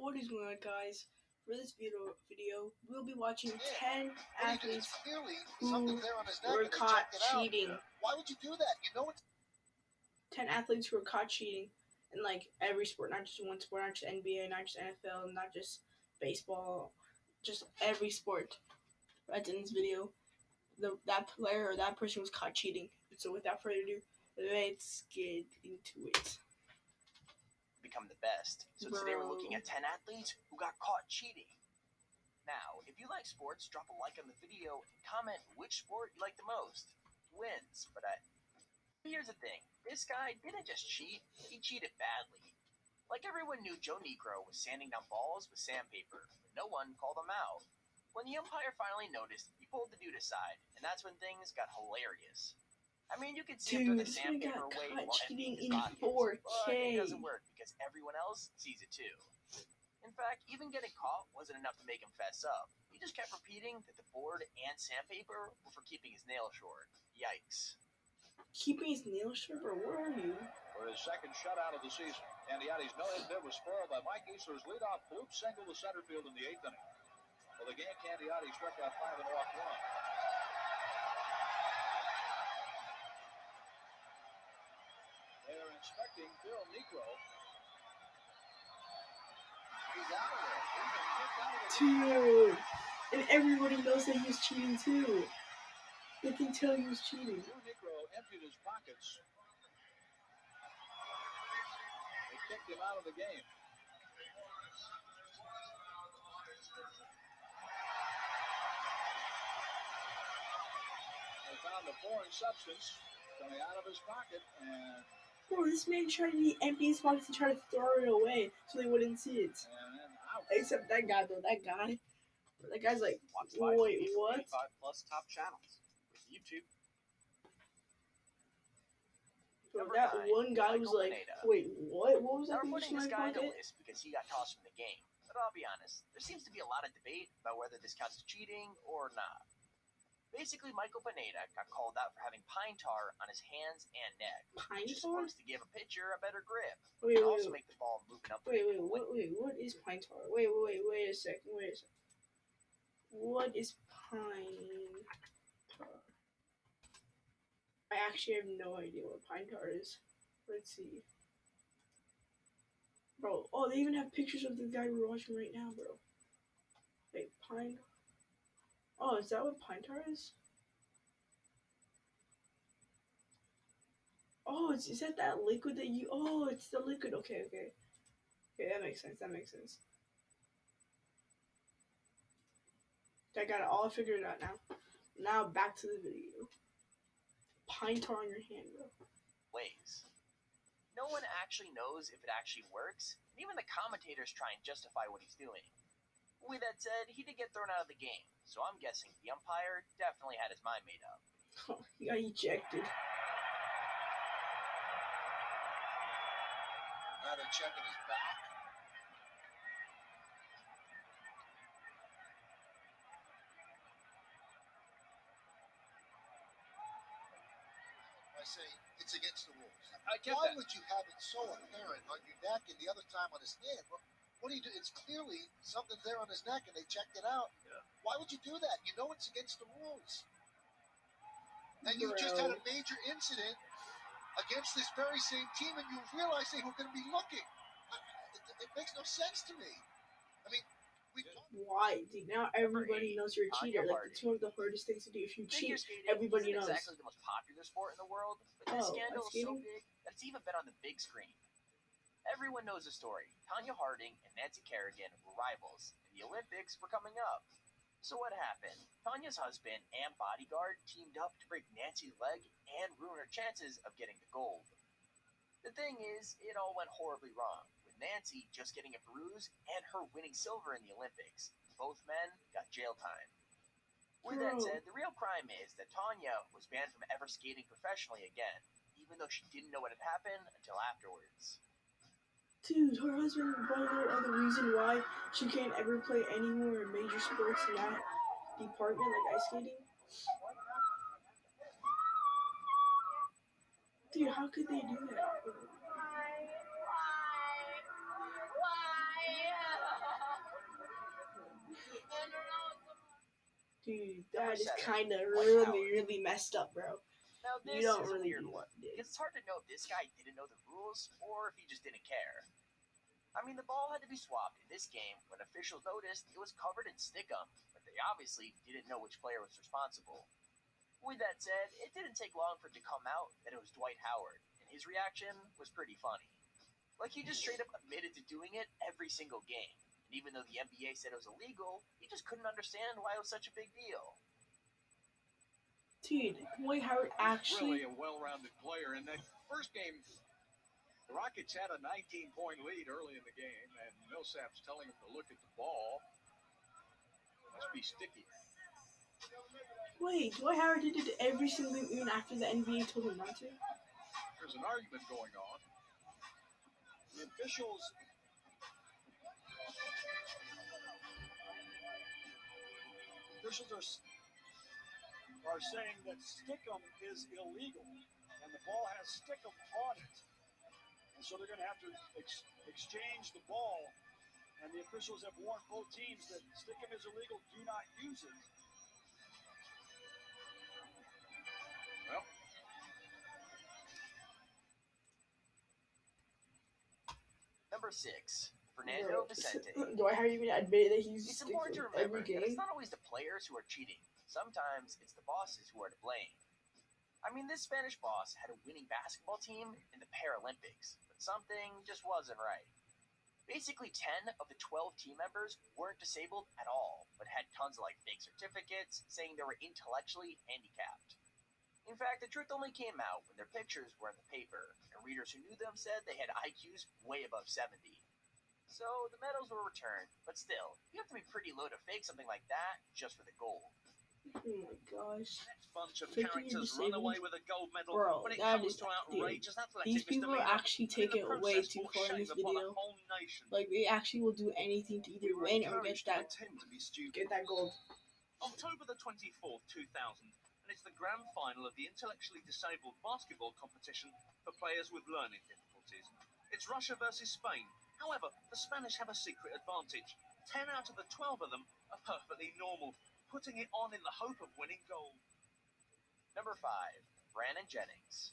What is going on, guys? For this video, we'll be watching 10 athletes who were caught cheating. Why would you do that? You know it's 10 athletes who were caught cheating in like every sport, not just one sport, not just NBA, not just NFL, not just baseball, just every sport. That's in this video. That player or that person was caught cheating. So without further ado, let's get into it. become the best. So today we're looking at 10 athletes who got caught cheating. Now, if you like sports, drop a like on the video and comment which sport you like the most. Wins, but here's the thing. This guy didn't just cheat, he cheated badly. Like everyone knew Joe Negro was sanding down balls with sandpaper, but no one called him out. When the umpire finally noticed, he pulled the dude aside, and that's when things got hilarious. I mean, you can see him throw the sandpaper away while emptying his pockets, but it doesn't work because everyone else sees it too. In fact, even getting caught wasn't enough to make him fess up. He just kept repeating that the board and sandpaper were for keeping his nails short. Yikes. Keeping his nails short, bro? Where are you? For his second shutout of the season, Candioti's no-hit bid was spoiled by Mike Easler's leadoff bloop single to center field in the 8th inning. For the game, Candiotti struck out 5 and walked 1. They're inspecting Phil Negro. He's out of there. He's been kicked out of the Dude, and everybody knows that he was cheating too. They can tell he was cheating. Phil Negro emptied his pockets. They kicked him out of the game. They found a foreign substance coming out of his pocket, and Bro, this man tried to empty his pockets and try to throw it away so they wouldn't see it. then out. Except that guy, though. That guy's like, Watch wait, what? 85 plus top channels with YouTube. Bro, Number that 9, one guy was Michael like, Pineda. wait, what? What was that Now we're thing in putting this my guy on the pocket? list because he got tossed from the game. But I'll be honest, there seems to be a lot of debate about whether this counts as cheating or not. Basically, Michael Pineda got called out for having pine tar on his hands and neck, Pine which is tar? supposed to give a pitcher a better grip. Wait, and also make the ball moving up. what is pine tar? Wait a second. What is pine tar? I actually have no idea what pine tar is. Let's see. Bro, oh, they even have pictures of the guy we're watching right now, bro. Wait, pine. Oh, is that what pine tar is? Oh, is that liquid that you? Oh, it's the liquid. Okay, that makes sense. I got it all figured out now. Now back to the video. Pine tar on your hand, bro. Ways. No one actually knows if it actually works, and even the commentators try and justify what he's doing. With that said, he did get thrown out of the game, so I'm guessing the umpire definitely had his mind made up. Oh, he got ejected. Now they're checking his back. I say it's against the rules. I get Why that. would you have it so apparent on your neck and the other time on his hand? What do you do? It's clearly something there on his neck and they checked it out. Yeah. Why would you do that? You know it's against the rules. And you just had a major incident against this very same team and you realize they were going to be looking. It makes no sense to me. I mean, Why? Dude, now everybody knows you're a cheater. Like, it's one of the hardest things to do. If you cheat, everybody knows. It's exactly the most popular sport in the world, but this scandal is so big that it's even been on the big screen. Everyone knows the story. Tanya Harding and Nancy Kerrigan were rivals, and the Olympics were coming up. So what happened? Tanya's husband and bodyguard teamed up to break Nancy's leg and ruin her chances of getting the gold. The thing is, it all went horribly wrong, with Nancy just getting a bruise and her winning silver in the Olympics. Both men got jail time. With that said, the real crime is that Tanya was banned from ever skating professionally again, even though she didn't know what had happened until afterwards. Dude, her husband brought her other reason why she can't ever play any more major sports in that department, like ice skating. Dude, how could they do that? Dude, Number that is 7, kind of Dwight really, Howard. really messed up, bro. Now You this don't is a really weird do one, that, dude. because it's hard to know if this guy didn't know the rules or if he just didn't care. I mean, the ball had to be swapped in this game when officials noticed it was covered in stickum, but they obviously didn't know which player was responsible. With that said, it didn't take long for it to come out that it was Dwight Howard, and his reaction was pretty funny. Like, he just straight up admitted to doing it every single game, and even though the NBA said it was illegal, he just couldn't understand why it was such a big deal. Dude, Dwight Howard actually. Really a well-rounded player. In that first game, the Rockets had a 19-point lead early in the game, and Millsap's telling him to look at the ball. Must be sticky. Wait, Dwight Howard did it every single game, even after the NBA told him not to? There's an argument going on. The officials are saying that stickum is illegal, and the ball has stickum on it. And so they're going to have to exchange the ball. And the officials have warned both teams that stickum is illegal. Do not use it. Well, Number 6, Fernando Vicente. Dwight Howard even admitted that he's It's sticking important to every remember that it's game. not always the players who are cheating. Sometimes it's the bosses who are to blame. I mean, this Spanish boss had a winning basketball team in the Paralympics, but something just wasn't right. Basically, 10 of the 12 team members weren't disabled at all, but had tons of fake certificates saying they were intellectually handicapped. In fact, the truth only came out when their pictures were in the paper, and readers who knew them said they had IQs way above 70. So the medals were returned, but still, you have to be pretty low to fake something like that just for the gold. Oh my gosh. next bunch of Faking your characters run disabled- away with a gold medal. Bro, When it that comes is- to outrageous athletics, These people Mr. Leader, actually take in it the way process too brought far in shame this upon a video. whole nation. Like, they actually will do anything to either We were win or get encouraged to that pretend to be stupid. get that gold. October the 24th, 2000, and it's the grand final of the intellectually disabled basketball competition for players with learning difficulties. It's Russia versus Spain. However, the Spanish have a secret advantage. 10 out of the 12 of them are perfectly normal, putting it on in the hope of winning gold. Number 5, Brandon Jennings.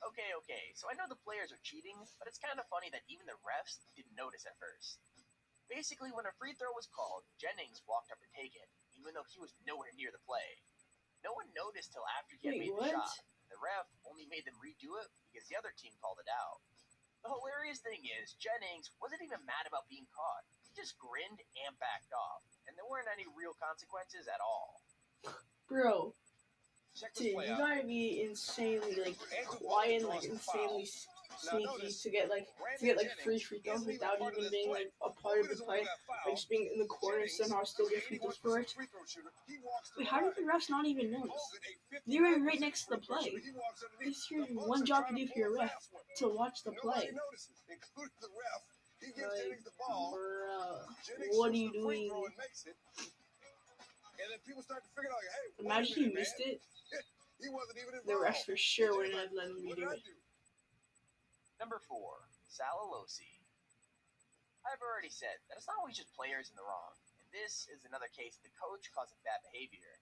Okay, so I know the players are cheating, but it's kind of funny that even the refs didn't notice at first. Basically, when a free throw was called, Jennings walked up to take it, even though he was nowhere near the play. No one noticed till after he had Wait, made what? the shot. The ref only made them redo it because the other team called it out. The hilarious thing is, Jennings wasn't even mad about being caught. He just grinned and backed off, and there weren't any real consequences at all. Bro, Check this dude, play you out. gotta be insanely quiet and insanely sneaky to get free throws without even being a part of the play, like just being in the corner somehow still get free throws for it. Wait, how did the refs not even notice? They were right next to the play. This is one job you do for your ref, to watch the play. Like, bruh, what are you doing? Imagine he missed it. The refs for sure wouldn't have let him redo it. Number 4, Salalosi. I've already said that it's not always just players in the wrong, and this is another case of the coach causing bad behavior.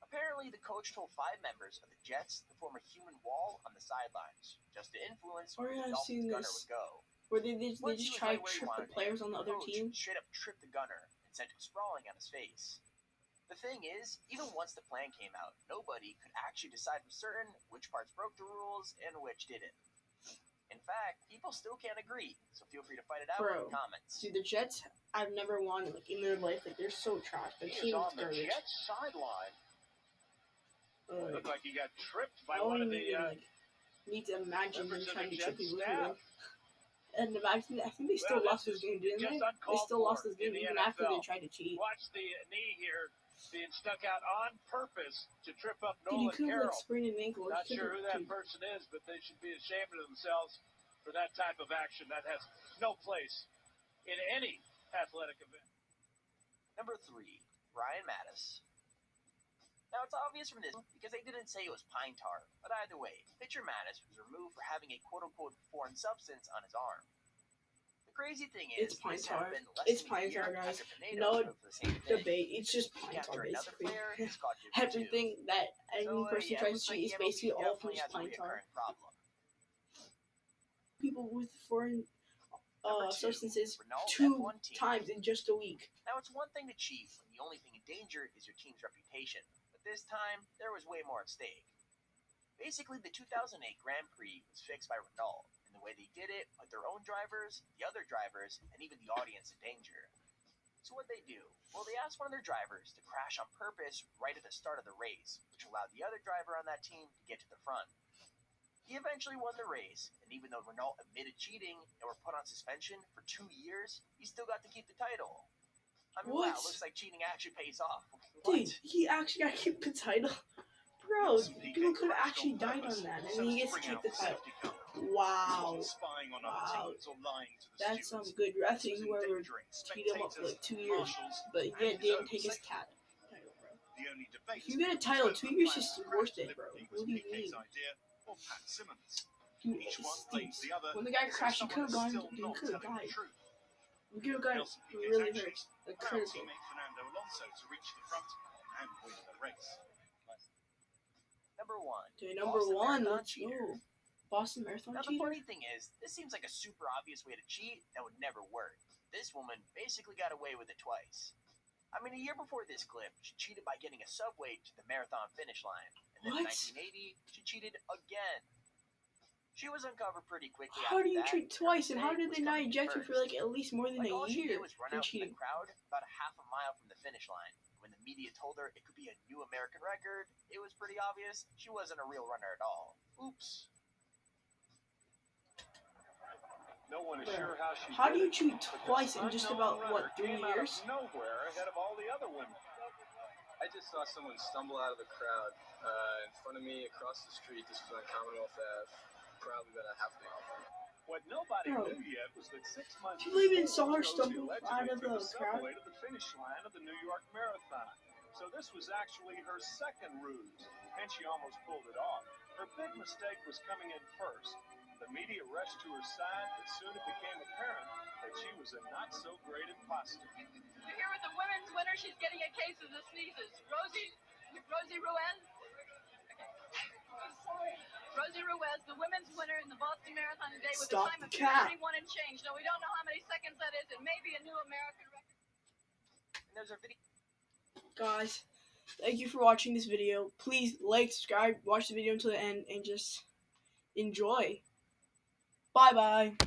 Apparently, the coach told 5 members of the Jets to form a human wall on the sidelines, just to influence where the I've Dolphins seen gunner this. would go. Where they Once he just was try right to where he trip the wanted players him, on the other coach team. straight up tripped the gunner and sent him sprawling on his face. The thing is, even once the plan came out, nobody could actually decide for certain which parts broke the rules and which didn't. In fact, people still can't agree, so feel free to fight it out in the comments. Dude, the Jets, I've never won in their life. They're so trash. The team is garbage. Jets sideline. Looked like he got tripped by I one don't of the. even need to imagine them members of trying the to trip Jets people staff. through. And imagine, I think they still lost this game, didn't they? They still lost this game even after they tried to cheat. Watch the knee here being stuck out on purpose to trip up Dude, he Nolan could have Carroll. sprained an ankle. Not sure who that person is, but they should be ashamed of themselves for that type of action. That has no place in any athletic event. Number 3, Ryan Mattis. Now, it's obvious from this because they didn't say it was pine tar, but either way, pitcher Mattis was removed for having a quote-unquote foreign substance on his arm. The crazy thing It's is, pine this tar. happened less It's than a pine year tar, guys. after Pinedo No showed for the same thing. debate. It's just The week pine tar, after another basically. player is caught doing it too. Everything that any person Yeah, it tries looks to like cheat is the basically MLB all from definitely just has a pine tar. recurrent problem. People with foreign Number 2, substances Renault 2 F1 team. times in just a week. Now, it's one thing to cheat when the only thing in danger is your team's reputation, but this time, there was way more at stake. Basically, the 2008 Grand Prix was fixed by Renault, and the way they did it put their own drivers, the other drivers, and even the audience in danger. So what'd they do? Well, they asked one of their drivers to crash on purpose right at the start of the race, which allowed the other driver on that team to get to the front. He eventually won the race, and even though Renault admitted cheating and were put on suspension for 2 years, he still got to keep the title. I mean, What? wow, looks like cheating actually pays off. Dude, he actually got to keep the title. Bro, people could have actually died on that, and he gets to keep the title. Wow. Wow. That's some good. I think whoever cheated him up for like 2 years, but yet didn't take his title, bro. If you get a title, 2 years is worth it, bro. What do you mean? Dude, it stinks. When the guy crashed, he could have gone. He could have died. He could have got really hurt. Like critical. Number 1. Okay, number Boston 1. Marathon Let's cheater. go. Boston Marathon Now, the cheater. funny thing is, this seems like a super obvious way to cheat that would never work. This woman basically got away with it twice. I mean, a year before this clip, she cheated by getting a subway to the marathon finish line. And then What? in 1980, she cheated again. She was uncovered pretty quickly How do after you that, cheat and her twice, and how mistake did was they not coming in eject her for first. like at least more than Like, a all she did year was run for out in cheating? the crowd about a half a mile from the finish line. When the media told her it could be a new American record, it was pretty obvious she wasn't a real runner at all. Oops. No one is sure how she How do you did it, cheat but twice this in just unknown about, runner what, 3 came out of years? nowhere ahead of all the other women. I just saw someone stumble out of the crowd in front of me across the street. This was on Commonwealth Ave, probably about a half mile. What nobody Bro, knew yet was that 6 months people even before, saw her Rosie stumble allegedly out of took the a crowd. subway to the finish line of the New York Marathon. So this was actually her second ruse, and she almost pulled it off. Her big mistake was coming in first. The media rushed to her side, but soon it became apparent that she was a not-so-great imposter. You're here with the women's winner. She's getting a case of the sneezes. Rosie Ruiz. Rosie Ruiz, the women's winner in the Boston Marathon today with Stop a time of the cap. 31 and change. Now, we don't know how many seconds that is. It may be a new American record. And there's a video. Guys, thank you for watching this video. Please like, subscribe, watch the video until the end, and just enjoy. Bye-bye.